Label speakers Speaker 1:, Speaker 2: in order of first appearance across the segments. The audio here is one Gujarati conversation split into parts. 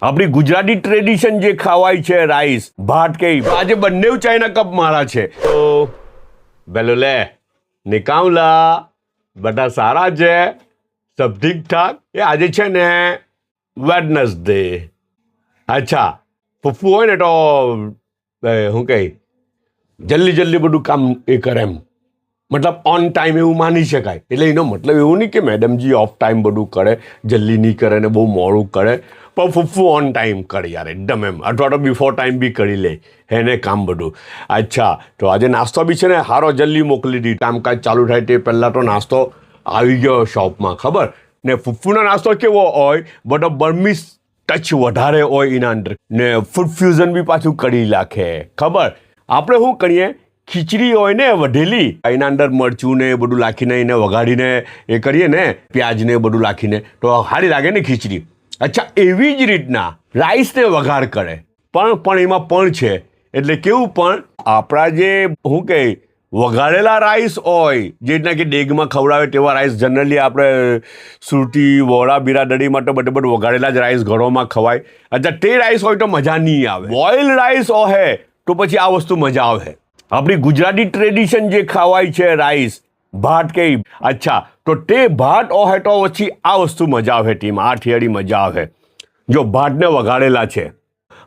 Speaker 1: આપણી ગુજરાતી ટ્રેડિશન જે ખાવાય છે રાઈસ ભાત કે આજે બંને ચાઇના કપ મારા છે તો બેલો લે નિકાવલા બધા સારા છે સબ ઠીક ઠાક એ આજે છે ને વેડનસડે અચ્છા પપ્પુ હોય ને તો શું કહે જલ્દી જલ્દી બધું કામ એ કરે એમ મતલબ ઓન ટાઈમ એવું માની શકાય એટલે એનો મતલબ એવું નહીં કે મેડમજી ઓફ ટાઈમ બધું કરે જલ્દી નહીં કરે ને બહુ મોડું કરે પણ ફૂફ્ફુ ઓન ટાઈમ કરે યાર એકદમ એમ અથવા તો બિફોર ટાઈમ બી કરી લે એને કામ બધું અચ્છા તો આજે નાસ્તો બી છે ને હારો જલ્દી મોકલી દીધી કામકાજ ચાલુ થાય તે પહેલાં તો નાસ્તો આવી ગયો શોપમાં ખબર ને ફૂફ્ફુનો નાસ્તો કેવો હોય બધો બર્મિસ ટચ વધારે હોય એના અંદર ને ફૂડ ફ્યુઝન બી પાછું કરી નાખે ખબર આપણે શું કરીએ ખીચડી હોય ને વધેલી એના અંદર મરચું ને બધું નાખીને એને વઘાડીને એ કરીએ ને પ્યાજ ને બધું નાખીને તો સારી લાગે ને ખીચડી અચ્છા એવી જ રીતના રાઈસને વઘાર કરે પણ એમાં પણ છે એટલે કેવું પણ આપણા જે શું કહે વઘારેલા રાઈસ હોય જે રીતના કે ડેગમાં ખવડાવે તેવા રાઈસ જનરલી આપણે સુરતી વોરા બિરાદરી માટે બધું વઘારેલા જ રાઈસ ઘરોમાં ખવાય અચ્છા તે રાઈસ હોય તો મજા નહીં આવે બોઇલ રાઈસ હોય તો પછી આ વસ્તુ મજા આવે આપણી ગુજરાતી ટ્રેડિશન જે ખાવાય છે રાઈસ ભાત કે અચ્છા તો તે ભાત હોય તો પછી આ વસ્તુ મજા આવે ટીમ આ થિયરી મજા આવે જો ભાતને વઘારેલા છે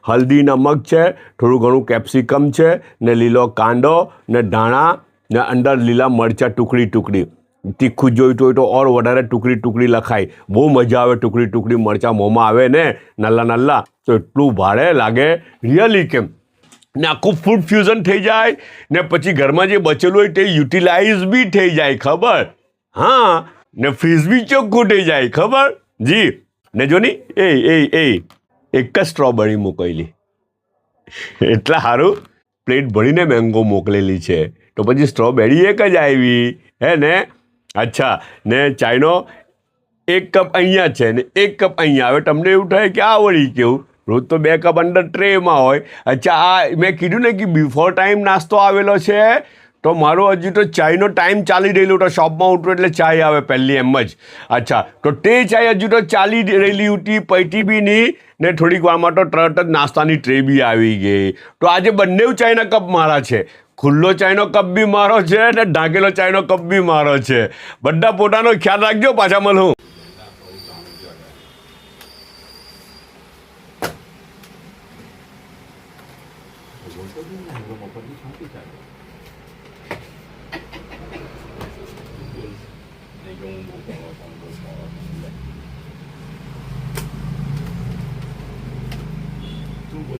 Speaker 1: હલ્દી નમક છે થોડું ઘણું કેપ્સિકમ છે ને લીલો કાંદો ને ધાણા ને અંદર લીલા મરચાં ટુકડી તીખું જોઈતું હોય તો ઓર વધારે ટુકડી લખાય બહુ મજા આવે ટુકડી મરચાં મોંમાં આવે ને નલ્લા તો એટલું ભારે લાગે રિયલી કેમ ને આખું ફૂડ ફ્યુઝન થઈ જાય ને પછી ઘરમાં જે બચેલું હોય તે યુટિલાઇઝ બી થઈ જાય ખબર હા ને ફ્રીઝ બી ચોખ્ખું થઈ જાય ખબર જી ને જો ની એ એક જ સ્ટ્રોબેરી મોકલેલી એટલા સારું પ્લેટ ભરીને મેંગો મોકલેલી છે તો પછી સ્ટ્રોબેરી એક જ આવી હે ને અચ્છા ને ચાઈનો એક કપ અહીંયા છે ને એક કપ અહીંયા હવે તમને એવું થાય કે આ વળી કેવું રોજ તો 2 કપ અંદર ટ્રેમાં હોય અચ્છા આ મેં કીધું ને કે બિફોર ટાઈમ નાસ્તો આવેલો છે તો મારો હજી તો ચાયનો ટાઈમ ચાલી રહેલો તો શોપમાં ઉઠું એટલે ચાય આવે પહેલી એમ જ અચ્છા તો તે ચાય હજુ તો ચાલી રહેલી હતી પૈટી બી નહીં ને થોડીક વારમાં તો તરત જ નાસ્તાની ટ્રે બી આવી ગઈ તો આજે બંને ચાયના કપ મારા છે ખુલ્લો ચાયનો કપ બી મારો છે ને ઢાંકેલો ચાયનો કપ બી મારો છે બધા પોતાનો ખ્યાલ રાખજો પાછા મળું